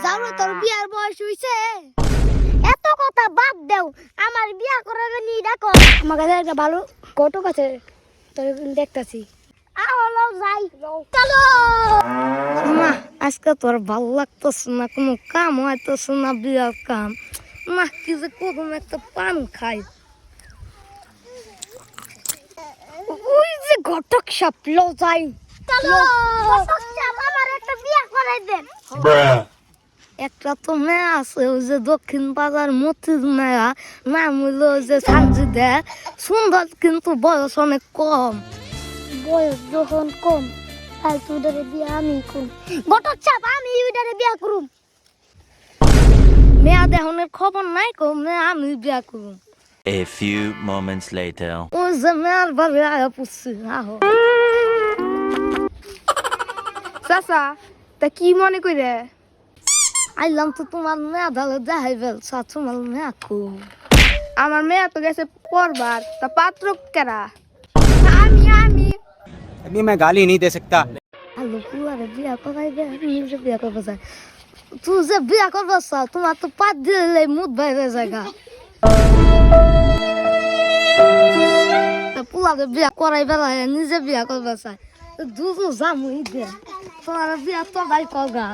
যাও তোর বিয়ার বয়স হইছে এত কথা বাদ দেও আমার বিয়া করাবে নি দেখো আমার কাছে একটা ভালো ঘটক আছে তোর দেখতাছি আলো যাই চলো মা আজকে তোর ভালো লাগতেছে না কোনো কাম হইতেছে না বিয়ার কাম না কি যে করুম একটা পান খাই ওই যে ঘটক সাপ লো যাই চলো ঘটক সাপ আমার একটা বিয়া করাই দেন একটা তো মেয়ে আছে ওই যে দক্ষিণ বাজার মতির মেয়া নাম হইলো ওই যে সানজিদা সুন্দর কিন্তু বয়স অনেক কম বয়স যখন কম তাই তুই বিয়া আমি করুম ঘটক সাপ আমি ওইটারে বিয়া করুম মেয়া দেহনের খবর নাই কম মেয়া আমি বিয়া করুম A few moments later. ওই যে মেয়ার বাড়ি আয়া পুষছি আহো চাচা তা কি মনে করে আইলাম তো তোমার মেয়া দালে দেখাই ফেলছা তোমার মেয়া খুব আমার মেয়ে তো গেছে পরবার তা পাত্র কেরা আমি अभी मैं गाली नहीं दे सकता। আলো পুয়ারে বিয়া করাই দে নিজে বিয়া করবো চাই তুই যে বিয়া করবো চাও তোমার তো পাত দিলে মুখ বাইরে জায়গা পুলারে বিয়া করাই বেলায় নিজে বিয়া করবো চাই দুধু জামুই দে তোমার বিয়া তো ভাই কগা